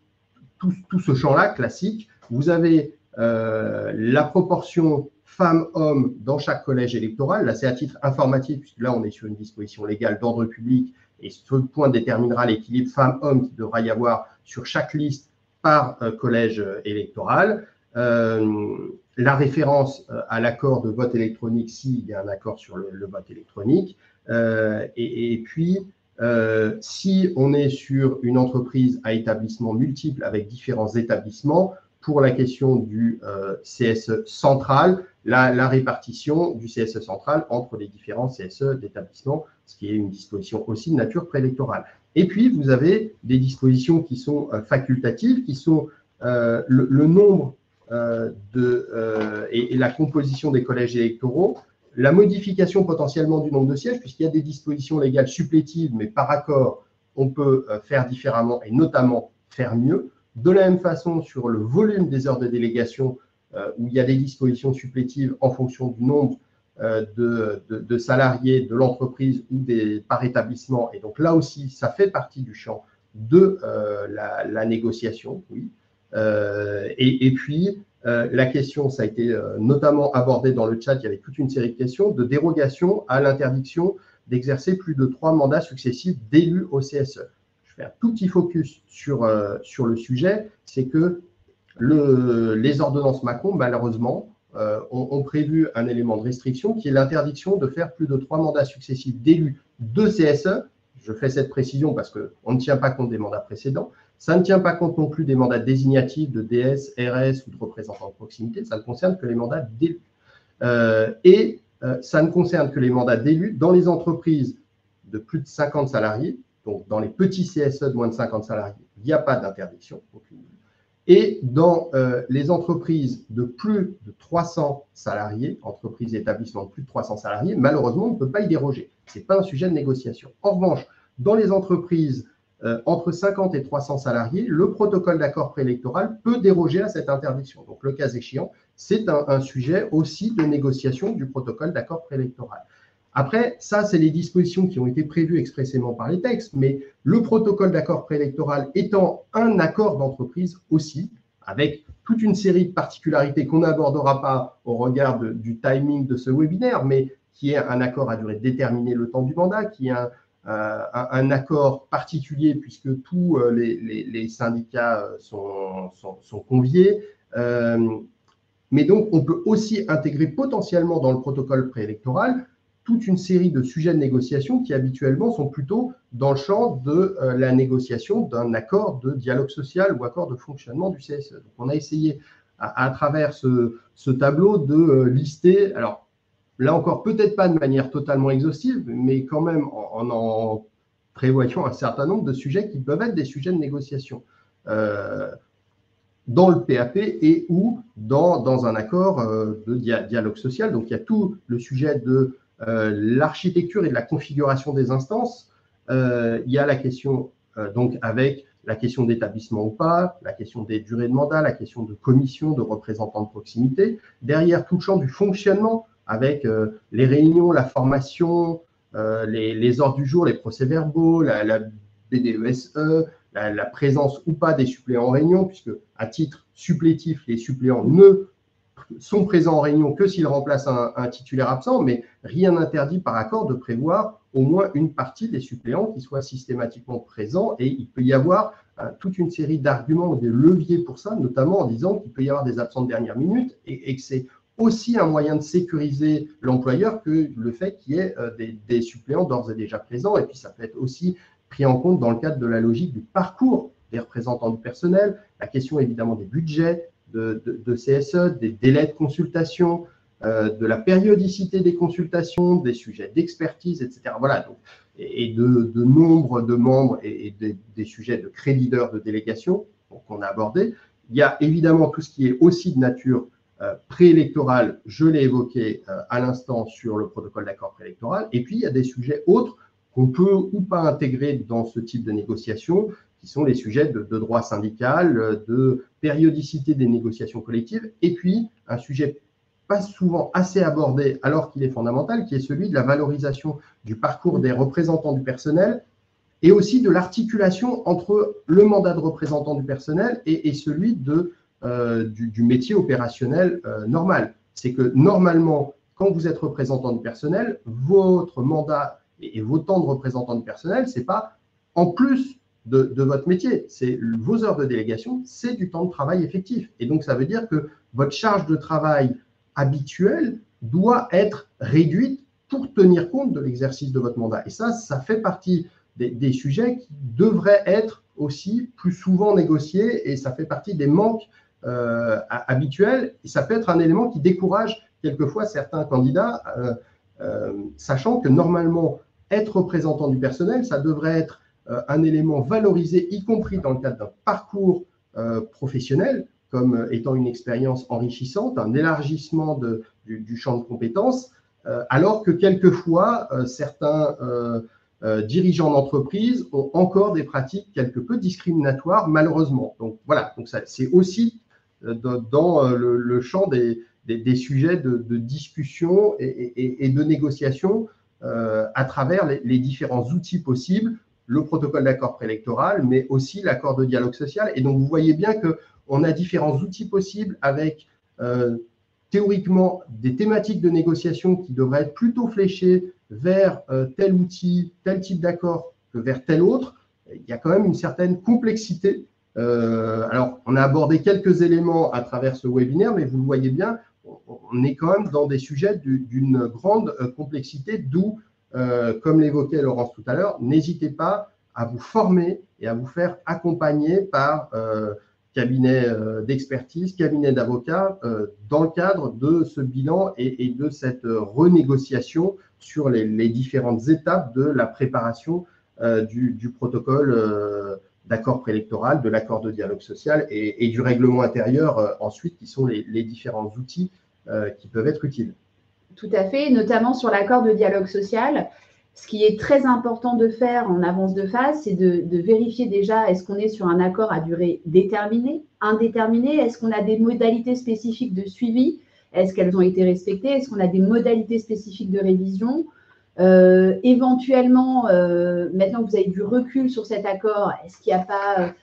tout ce champ-là classique. Vous avez la proportion femmes-hommes dans chaque collège électoral. Là, c'est à titre informatif, puisque là, on est sur une disposition légale d'ordre public et ce point déterminera l'équilibre femmes-hommes qu'il devra y avoir sur chaque liste par collège électoral. La référence à l'accord de vote électronique s'il y a un accord sur le vote électronique. Et puis, si on est sur une entreprise à établissements multiples avec différents établissements, pour la question du CSE central, la répartition du CSE central entre les différents CSE d'établissements, ce qui est une disposition aussi de nature préélectorale. Et puis, vous avez des dispositions qui sont facultatives, qui sont le nombre et la composition des collèges électoraux, la modification potentiellement du nombre de sièges, puisqu'il y a des dispositions légales supplétives, mais par accord, on peut faire différemment et notamment faire mieux. De la même façon, sur le volume des heures de délégation, où il y a des dispositions supplétives en fonction du nombre de salariés de l'entreprise ou par établissement. Et donc là aussi, ça fait partie du champ de la négociation. Oui. Et puis, la question, ça a été notamment abordé dans le chat, il y avait toute une série de questions, de dérogation à l'interdiction d'exercer plus de 3 mandats successifs d'élus au CSE. Je fais un tout petit focus sur le sujet, c'est que les ordonnances Macron, malheureusement, ont prévu un élément de restriction qui est l'interdiction de faire plus de 3 mandats successifs d'élus de CSE. Je fais cette précision parce qu'on ne tient pas compte des mandats précédents. Ça ne tient pas compte non plus des mandats désignatifs de DS, RS ou de représentants de proximité. Ça ne concerne que les mandats d'élus. Ça ne concerne que les mandats d'élus dans les entreprises de plus de 50 salariés. Donc, dans les petits CSE de moins de 50 salariés, il n'y a pas d'interdiction. Et dans les entreprises de plus de 300 salariés, entreprises et établissements de plus de 300 salariés, malheureusement, on ne peut pas y déroger. Ce n'est pas un sujet de négociation. En revanche, dans les entreprises entre 50 et 300 salariés, le protocole d'accord préélectoral peut déroger à cette interdiction. Donc, le cas échéant, c'est un sujet aussi de négociation du protocole d'accord préélectoral. Après, ça, c'est les dispositions qui ont été prévues expressément par les textes, mais le protocole d'accord préélectoral étant un accord d'entreprise aussi, avec toute une série de particularités qu'on n'abordera pas au regard du timing de ce webinaire, mais qui est un accord à durée déterminée le temps du mandat, qui est un accord particulier puisque tous les syndicats sont conviés. Mais donc, on peut aussi intégrer potentiellement dans le protocole préélectoral toute une série de sujets de négociation qui habituellement sont plutôt dans le champ de la négociation d'un accord de dialogue social ou accord de fonctionnement du CSE. Donc, on a essayé à travers ce tableau de lister, alors là encore peut-être pas de manière totalement exhaustive, mais quand même en prévoyant un certain nombre de sujets qui peuvent être des sujets de négociation. dans le PAP et ou dans un accord de dialogue social. Donc, il y a tout le sujet de l'architecture et de la configuration des instances. Il y a la question, donc, avec la question d'établissement ou pas, la question des durées de mandat, la question de commission, de représentants de proximité. Derrière, tout le champ du fonctionnement avec les réunions, la formation, les ordres du jour, les procès-verbaux, la BDESE, la présence ou pas des suppléants en réunion, puisque à titre supplétif, les suppléants ne sont présents en réunion que s'ils remplacent un titulaire absent, mais rien n'interdit par accord de prévoir au moins une partie des suppléants qui soient systématiquement présents, et il peut y avoir toute une série d'arguments, de leviers pour ça, notamment en disant qu'il peut y avoir des absents de dernière minute et que c'est aussi un moyen de sécuriser l'employeur que le fait qu'il y ait des suppléants d'ores et déjà présents. Et puis ça peut être aussi pris en compte dans le cadre de la logique du parcours des représentants du personnel, la question évidemment des budgets, de CSE, des délais de consultation, de la périodicité des consultations, des sujets d'expertise, etc. Voilà, donc, et de nombre de membres et des sujets de créditeurs de délégation qu'on a abordés. Il y a évidemment tout ce qui est aussi de nature préélectorale, je l'ai évoqué à l'instant sur le protocole d'accord préélectoral, et puis il y a des sujets autres qu'on peut ou pas intégrer dans ce type de négociation, qui sont les sujets de droit syndical, de périodicité des négociations collectives, et puis un sujet pas souvent assez abordé alors qu'il est fondamental, qui est celui de la valorisation du parcours des représentants du personnel et aussi de l'articulation entre le mandat de représentant du personnel et celui du métier opérationnel normal. C'est que normalement, quand vous êtes représentant du personnel, votre mandat et vos temps de représentant du personnel, ce n'est pas en plus de votre métier, c'est vos heures de délégation, c'est du temps de travail effectif. Et donc, ça veut dire que votre charge de travail habituelle doit être réduite pour tenir compte de l'exercice de votre mandat. Et ça fait partie des sujets qui devraient être aussi plus souvent négociés, et ça fait partie des manques habituels, et ça peut être un élément qui décourage quelquefois certains candidats, sachant que normalement, être représentant du personnel, ça devrait être un élément valorisé, y compris dans le cadre d'un parcours professionnel, comme étant une expérience enrichissante, un élargissement du champ de compétences, alors que quelquefois, certains dirigeants d'entreprise ont encore des pratiques quelque peu discriminatoires, malheureusement. Donc voilà, donc c'est aussi dans le champ des sujets de discussion et de négociation à travers les différents outils possibles, le protocole d'accord préélectoral, mais aussi l'accord de dialogue social. Et donc, vous voyez bien qu'on a différents outils possibles avec théoriquement des thématiques de négociation qui devraient être plutôt fléchées vers tel outil, tel type d'accord que vers tel autre. Il y a quand même une certaine complexité. Alors, on a abordé quelques éléments à travers ce webinaire, mais vous le voyez bien, on est quand même dans des sujets d'une grande complexité, d'où, comme l'évoquait Laurence tout à l'heure, n'hésitez pas à vous former et à vous faire accompagner par cabinet d'expertise, cabinet d'avocats, dans le cadre de ce bilan et de cette renégociation sur les différentes étapes de la préparation du protocole d'accord préélectoral, de l'accord de dialogue social et du règlement intérieur ensuite, qui sont les différents outils qui peuvent être utiles. Tout à fait, notamment sur l'accord de dialogue social. Ce qui est très important de faire en avance de phase, c'est de vérifier déjà, est-ce qu'on est sur un accord à durée déterminée, indéterminée, est-ce qu'on a des modalités spécifiques de suivi, est-ce qu'elles ont été respectées, est-ce qu'on a des modalités spécifiques de révision. Éventuellement, maintenant que vous avez du recul sur cet accord, est-ce qu'il n'y a pas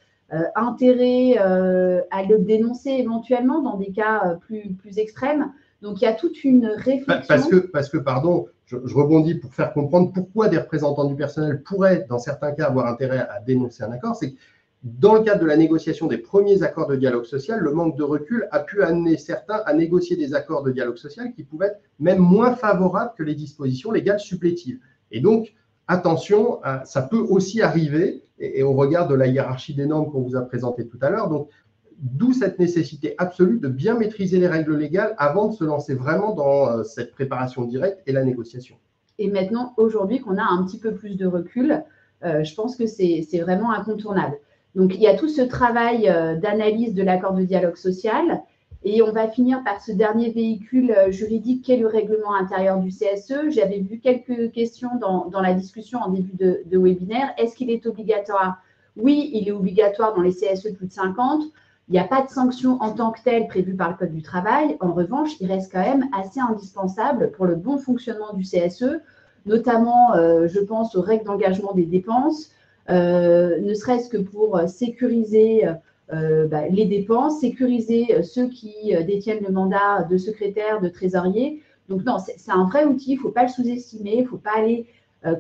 intérêt à le dénoncer éventuellement dans des cas plus extrêmes? Donc, il y a toute une réflexion. Parce que pardon, je rebondis pour faire comprendre pourquoi des représentants du personnel pourraient, dans certains cas, avoir intérêt à dénoncer un accord. C'est que dans le cadre de la négociation des premiers accords de dialogue social, le manque de recul a pu amener certains à négocier des accords de dialogue social qui pouvaient être même moins favorables que les dispositions légales supplétives. Et donc, attention, ça peut aussi arriver, et au regard de la hiérarchie des normes qu'on vous a présentées tout à l'heure, donc d'où cette nécessité absolue de bien maîtriser les règles légales avant de se lancer vraiment dans cette préparation directe et la négociation. Et maintenant, aujourd'hui, qu'on a un petit peu plus de recul, je pense que c'est vraiment incontournable. Donc, il y a tout ce travail d'analyse de l'accord de dialogue social. Et on va finir par ce dernier véhicule juridique qu'est le règlement intérieur du CSE. J'avais vu quelques questions dans la discussion en début de webinaire. Est-ce qu'il est obligatoire? Oui, il est obligatoire dans les CSE de plus de 50. Il n'y a pas de sanction en tant que telle prévue par le Code du travail. En revanche, il reste quand même assez indispensable pour le bon fonctionnement du CSE, notamment, je pense, aux règles d'engagement des dépenses, ne serait-ce que pour sécuriser les dépenses, sécuriser ceux qui détiennent le mandat de secrétaire, de trésorier. Donc non, c'est un vrai outil, il ne faut pas le sous-estimer, il ne faut pas aller,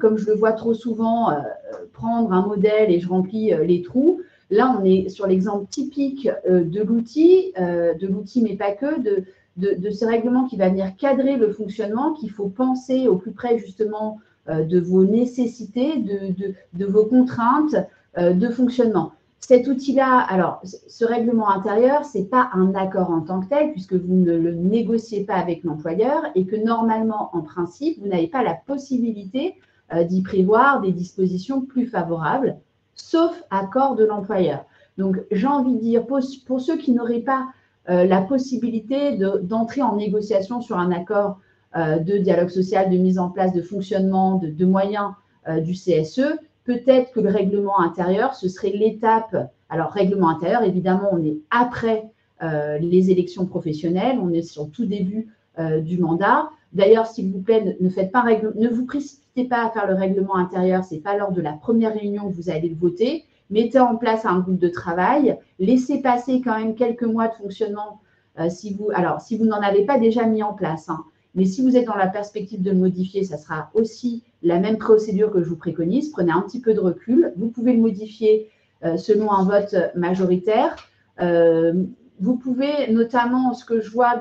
comme je le vois trop souvent, prendre un modèle et je remplis les trous. Là, on est sur l'exemple typique de l'outil, mais pas que, de ce règlement qui va venir cadrer le fonctionnement, qu'il faut penser au plus près justement de vos nécessités, de vos contraintes de fonctionnement. Cet outil-là, alors, ce règlement intérieur, ce n'est pas un accord en tant que tel, puisque vous ne le négociez pas avec l'employeur et que normalement, en principe, vous n'avez pas la possibilité d'y prévoir des dispositions plus favorables, sauf accord de l'employeur. Donc, j'ai envie de dire, pour ceux qui n'auraient pas la possibilité d'entrer en négociation sur un accord de dialogue social, de mise en place, de fonctionnement, de moyens du CSE, peut-être que le règlement intérieur, ce serait l'étape. Alors, règlement intérieur, évidemment, on est après les élections professionnelles, on est sur le tout début du mandat. D'ailleurs, s'il vous plaît, ne vous précipitez pas à faire le règlement intérieur, ce n'est pas lors de la première réunion que vous allez le voter. Mettez en place un groupe de travail, laissez passer quand même quelques mois de fonctionnement si vous n'en avez pas déjà mis en place. Mais si vous êtes dans la perspective de le modifier, ça sera aussi la même procédure que je vous préconise. Prenez un petit peu de recul. Vous pouvez le modifier selon un vote majoritaire. Vous pouvez notamment, ce que je vois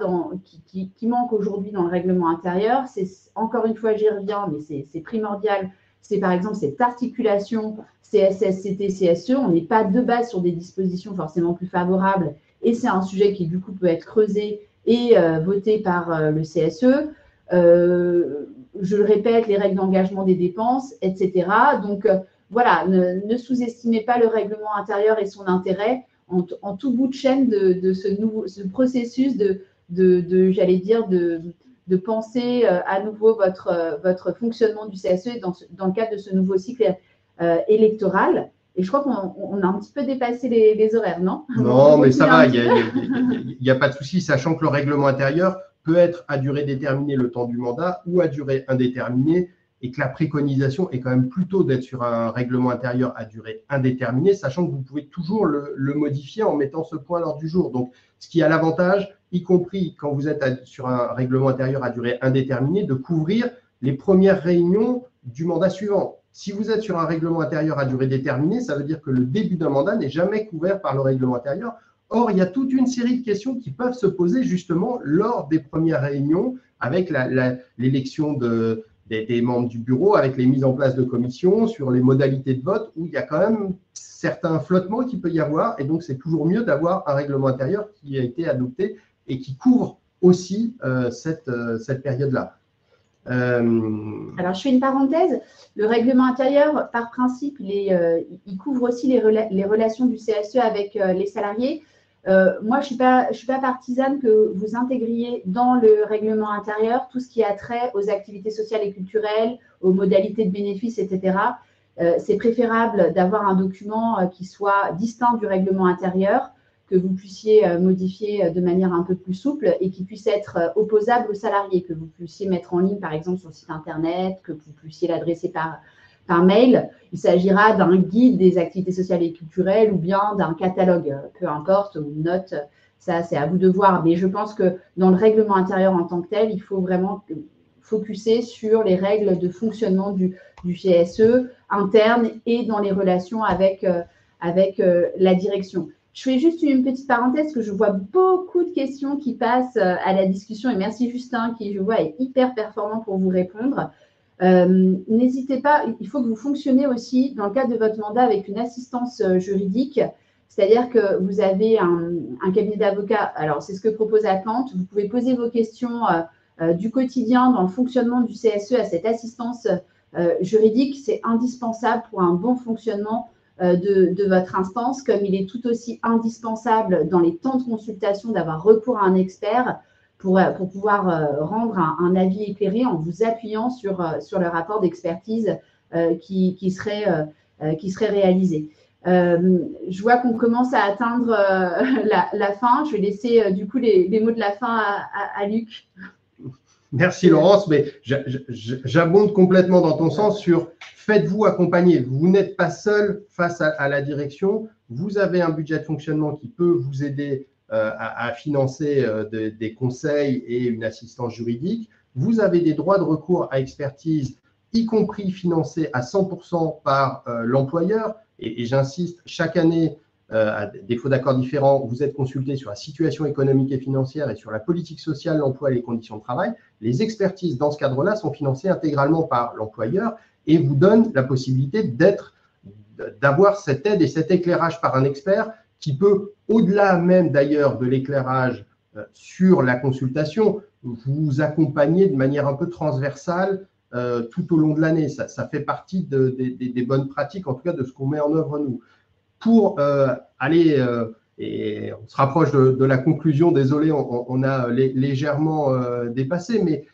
qui manque aujourd'hui dans le règlement intérieur, c'est encore une fois, j'y reviens, mais c'est primordial, c'est par exemple cette articulation CSS, CT, CSE. On n'est pas de base sur des dispositions forcément plus favorables et c'est un sujet qui du coup peut être creusé et voté par le CSE. Je le répète, les règles d'engagement des dépenses, etc. Donc, voilà, ne sous-estimez pas le règlement intérieur et son intérêt en tout bout de chaîne de ce processus j'allais dire, de penser à nouveau votre fonctionnement du CSE dans le cadre de ce nouveau cycle électoral. Et je crois qu'on a un petit peu dépassé les horaires, non? Non, mais ça va, il n'y a pas de souci, sachant que le règlement intérieur peut être à durée déterminée le temps du mandat ou à durée indéterminée, et que la préconisation est quand même plutôt d'être sur un règlement intérieur à durée indéterminée, sachant que vous pouvez toujours le modifier en mettant ce point à l'ordre du jour. Donc, ce qui a l'avantage, y compris quand vous êtes sur un règlement intérieur à durée indéterminée, de couvrir les premières réunions du mandat suivant. Si vous êtes sur un règlement intérieur à durée déterminée, ça veut dire que le début d'un mandat n'est jamais couvert par le règlement intérieur. Or, il y a toute une série de questions qui peuvent se poser justement lors des premières réunions avec l'élection des membres du bureau, avec les mises en place de commissions, sur les modalités de vote, où il y a quand même certains flottements qu'il peut y avoir. Et donc, c'est toujours mieux d'avoir un règlement intérieur qui a été adopté et qui couvre aussi cette période-là. Alors, je fais une parenthèse. Le règlement intérieur, par principe, il couvre aussi les relations du CSE avec les salariés. Moi, je suis pas partisane que vous intégriez dans le règlement intérieur tout ce qui a trait aux activités sociales et culturelles, aux modalités de bénéfices, etc. C'est préférable d'avoir un document qui soit distinct du règlement intérieur, que vous puissiez modifier de manière un peu plus souple et qui puisse être opposable aux salariés, que vous puissiez mettre en ligne, par exemple, sur le site Internet, que vous puissiez l'adresser par mail. Il s'agira d'un guide des activités sociales et culturelles ou bien d'un catalogue, peu importe, ou une note. Ça, c'est à vous de voir. Mais je pense que dans le règlement intérieur en tant que tel, il faut vraiment focuser sur les règles de fonctionnement du CSE interne et dans les relations avec la direction. Je fais juste une petite parenthèse que je vois beaucoup de questions qui passent à la discussion et merci Justin qui, je vois, est hyper performant pour vous répondre. N'hésitez pas, il faut que vous fonctionnez aussi dans le cadre de votre mandat avec une assistance juridique, c'est-à-dire que vous avez un cabinet d'avocats, alors c'est ce que propose Atlante, vous pouvez poser vos questions du quotidien dans le fonctionnement du CSE à cette assistance juridique, c'est indispensable pour un bon fonctionnement de votre instance, comme il est tout aussi indispensable dans les temps de consultation d'avoir recours à un expert pour pouvoir rendre un avis éclairé en vous appuyant sur le rapport d'expertise qui serait réalisé. Je vois qu'on commence à atteindre la fin. Je vais laisser du coup les mots de la fin à Luc. Merci Laurence, mais j'abonde complètement dans ton sens sur faites-vous accompagner. Vous n'êtes pas seul face à la direction. Vous avez un budget de fonctionnement qui peut vous aider à financer des conseils et une assistance juridique. Vous avez des droits de recours à expertise, y compris financés à 100% par l'employeur. Et j'insiste, chaque année, à défaut d'accords différents, vous êtes consulté sur la situation économique et financière et sur la politique sociale, l'emploi et les conditions de travail. Les expertises dans ce cadre-là sont financées intégralement par l'employeur et vous donnent la possibilité d'avoir cette aide et cet éclairage par un expert qui peut, au-delà même d'ailleurs de l'éclairage sur la consultation, vous accompagner de manière un peu transversale tout au long de l'année. Ça fait partie des bonnes pratiques, en tout cas de ce qu'on met en œuvre nous. Pour aller, et on se rapproche de la conclusion, désolé, on a légèrement dépassé, mais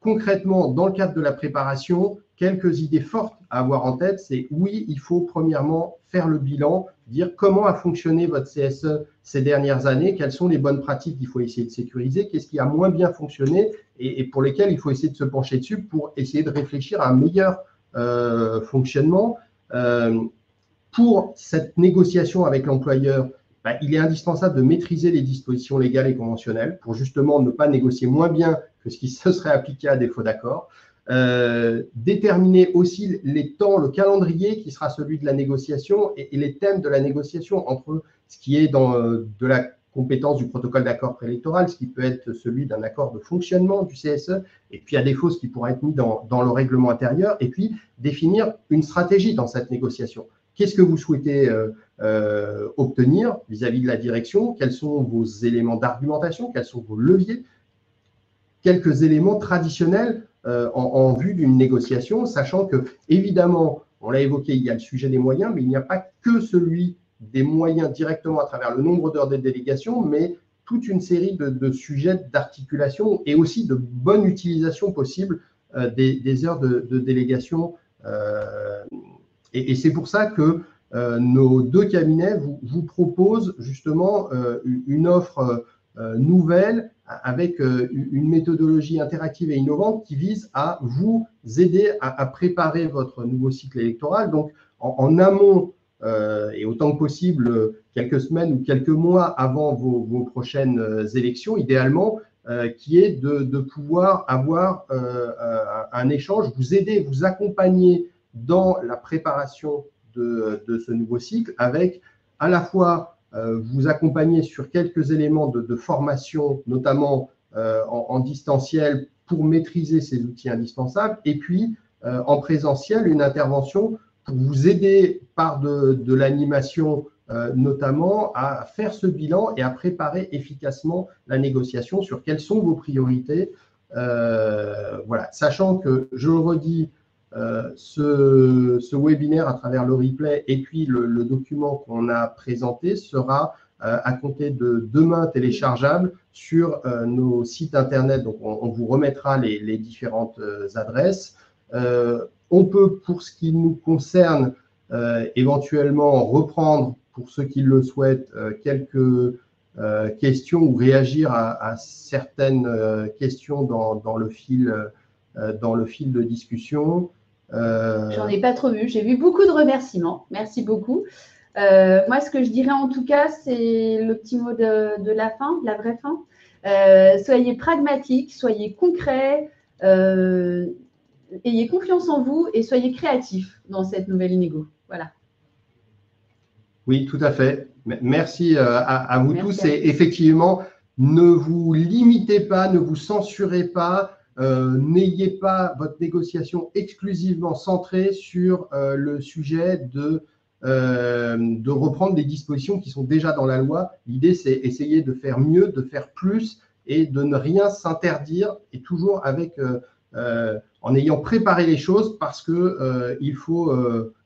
concrètement, dans le cadre de la préparation, quelques idées fortes à avoir en tête, c'est oui, il faut premièrement faire le bilan, dire comment a fonctionné votre CSE ces dernières années, quelles sont les bonnes pratiques qu'il faut essayer de sécuriser, qu'est-ce qui a moins bien fonctionné et pour lesquelles il faut essayer de se pencher dessus pour essayer de réfléchir à un meilleur fonctionnement. Pour cette négociation avec l'employeur, il est indispensable de maîtriser les dispositions légales et conventionnelles pour justement ne pas négocier moins bien que ce qui se serait appliqué à défaut d'accord. Déterminer aussi les temps, le calendrier qui sera celui de la négociation et les thèmes de la négociation entre ce qui est de la compétence du protocole d'accord préélectoral, ce qui peut être celui d'un accord de fonctionnement du CSE, et puis à défaut, ce qui pourra être mis dans le règlement intérieur, et puis définir une stratégie dans cette négociation. Qu'est-ce que vous souhaitez obtenir vis-à-vis de la direction? Quels sont vos éléments d'argumentation? Quels sont vos leviers? Quelques éléments traditionnels en vue d'une négociation, sachant que, évidemment, on l'a évoqué, il y a le sujet des moyens, mais il n'y a pas que celui des moyens directement à travers le nombre d'heures de délégation, mais toute une série de sujets d'articulation et aussi de bonne utilisation possible des heures de délégation. Et c'est pour ça que nos deux cabinets vous proposent justement une offre nouvelle avec une méthodologie interactive et innovante qui vise à vous aider à préparer votre nouveau cycle électoral. Donc, en amont et autant que possible, quelques semaines ou quelques mois avant vos prochaines élections, idéalement, qui est de pouvoir avoir un échange, vous aider, vous accompagner dans la préparation de ce nouveau cycle, avec à la fois vous accompagner sur quelques éléments de formation, notamment en distanciel, pour maîtriser ces outils indispensables, et puis en présentiel, une intervention pour vous aider par de l'animation notamment à faire ce bilan et à préparer efficacement la négociation sur quelles sont vos priorités. Voilà, sachant que, je le redis, ce webinaire à travers le replay et puis le document qu'on a présenté sera à compter de demain téléchargeable sur nos sites internet. Donc, on vous remettra les différentes adresses. On peut, pour ce qui nous concerne, éventuellement reprendre, pour ceux qui le souhaitent, quelques questions ou réagir à certaines questions dans le fil de discussion. J'en ai pas trop vu. J'ai vu beaucoup de remerciements. Merci beaucoup. Moi, ce que je dirais en tout cas, c'est le petit mot de la fin, de la vraie fin. Soyez pragmatiques, soyez concrets, ayez confiance en vous et soyez créatifs dans cette nouvelle négo. Voilà. Oui, tout à fait. Merci à vous tous. Et effectivement, ne vous limitez pas, ne vous censurez pas. N'ayez pas votre négociation exclusivement centrée sur le sujet de reprendre des dispositions qui sont déjà dans la loi. L'idée, c'est essayer de faire mieux, de faire plus et de ne rien s'interdire, et toujours avec, en ayant préparé les choses, parce que il faut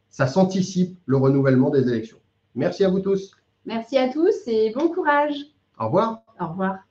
ça s'anticipe le renouvellement des élections. Merci à vous tous. Merci à tous et bon courage. Au revoir. Au revoir.